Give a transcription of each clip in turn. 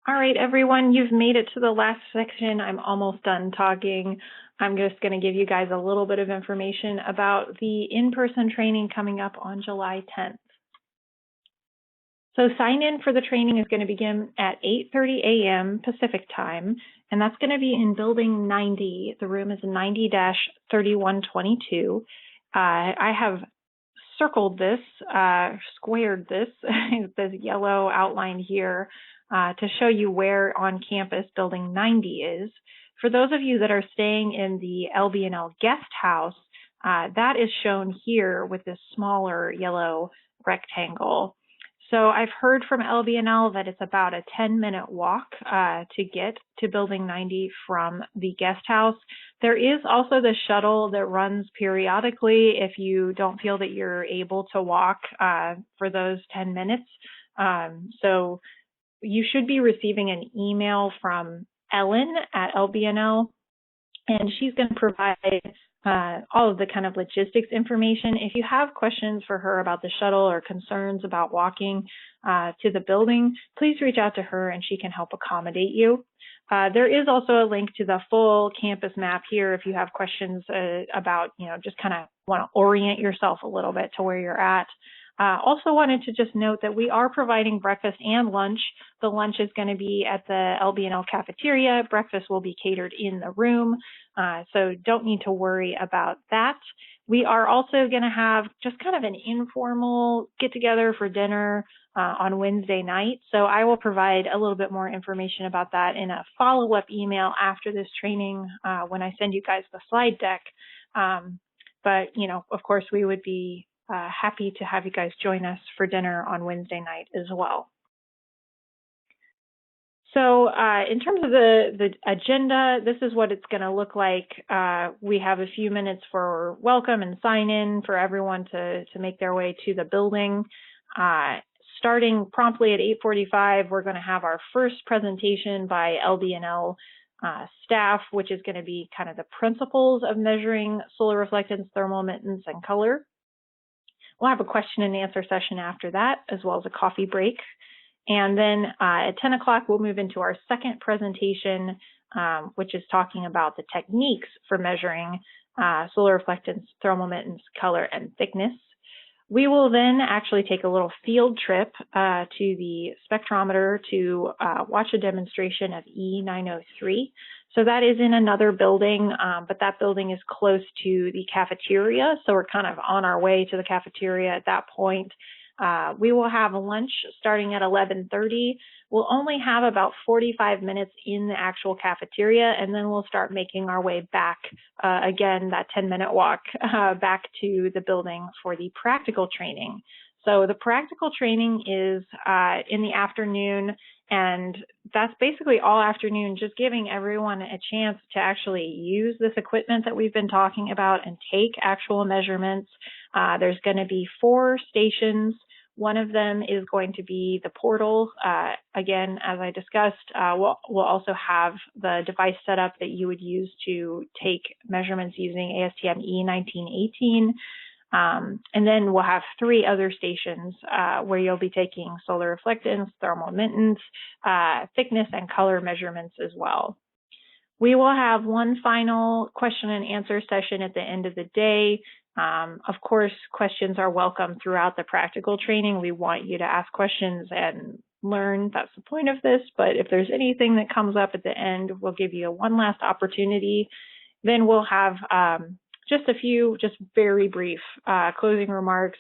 All right, everyone, you've made it to the last section. I'm almost done talking. I'm just going to give you guys a little bit of information about the in-person training coming up on July 10th. So sign in for the training is going to begin at 8:30 a.m. Pacific time, and that's going to be in building 90. The room is 90-3122. I have circled this, squared this, this yellow outline here to show you where on campus building 90 is. For those of you that are staying in the LB&L guest house, that is shown here with this smaller yellow rectangle. So I've heard from LB&L that it's about a 10-minute walk to get to building 90 from the guest house. There is also the shuttle that runs periodically if you don't feel that you're able to walk for those 10 minutes. So you should be receiving an email from Ellen at LB&L, and she's going to provide all of the kind of logistics information. If you have questions for her about the shuttle or concerns about walking to the building, please reach out to her and she can help accommodate you. There is also a link to the full campus map here if you have questions about, just kind of want to orient yourself a little bit to where you're at. Also wanted to just note that we are providing breakfast and lunch. The lunch is going to be at the LB&L cafeteria. Breakfast will be catered in the room, so don't need to worry about that. We are also going to have just kind of an informal get-together for dinner on Wednesday night. So I will provide a little bit more information about that in a follow-up email after this training when I send you guys the slide deck. But, of course, we would be happy to have you guys join us for dinner on Wednesday night as well. So in terms of the agenda, this is what it's going to look like. We have a few minutes for welcome and sign in for everyone to make their way to the building. Starting promptly at 8:45, we're going to have our first presentation by LB&L staff, which is going to be kind of the principles of measuring solar reflectance, thermal emittance, and color. We'll have a question and answer session after that, as well as a coffee break. And then at 10 o'clock, we'll move into our second presentation, which is talking about the techniques for measuring solar reflectance, thermal emittance, color, and thickness. We will then actually take a little field trip to the spectrometer to watch a demonstration of E903. So that is in another building, but that building is close to the cafeteria. So we're kind of on our way to the cafeteria at that point. We will have a lunch starting at 11:30. We'll only have about 45 minutes in the actual cafeteria, and then we'll start making our way back, again, that 10-minute walk back to the building for the practical training. So the practical training is in the afternoon, and that's basically all afternoon, just giving everyone a chance to actually use this equipment that we've been talking about and take actual measurements. There's going to be 4 stations. One of them is going to be the portal. Again, as I discussed, we'll also have the device set up that you would use to take measurements using ASTM E1918. And then we'll have 3 other stations where you'll be taking solar reflectance, thermal emittance, thickness, and color measurements as well. We will have one final question and answer session at the end of the day. Of course, questions are welcome throughout the practical training. We want you to ask questions and learn. That's the point of this. But if there's anything that comes up at the end, we'll give you one last opportunity. Then we'll have just a few, just very brief closing remarks.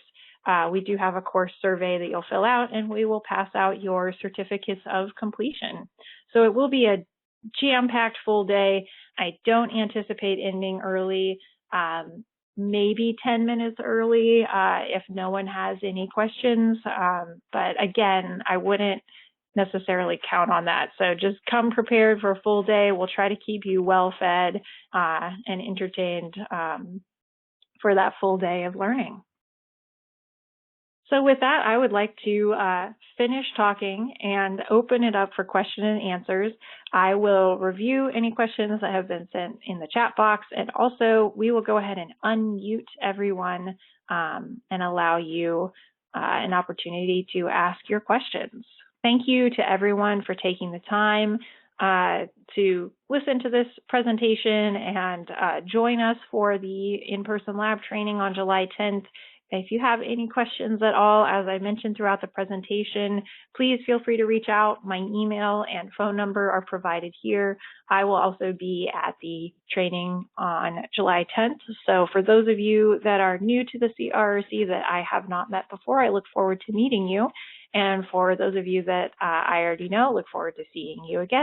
We do have a course survey that you'll fill out, and we will pass out your certificates of completion. So it will be a jam-packed full day. I don't anticipate ending early, maybe 10 minutes early if no one has any questions. But again, I wouldn't necessarily count on that. So just come prepared for a full day. We'll try to keep you well fed and entertained for that full day of learning. So with that, I would like to finish talking and open it up for question and answers. I will review any questions that have been sent in the chat box, and also we will go ahead and unmute everyone and allow you an opportunity to ask your questions. Thank you to everyone for taking the time to listen to this presentation and join us for the in-person lab training on July 10th. If you have any questions at all, as I mentioned throughout the presentation, please feel free to reach out. My email and phone number are provided here. I will also be at the training on July 10th. So for those of you that are new to the CRRC that I have not met before, I look forward to meeting you. And for those of you that I already know, look forward to seeing you again.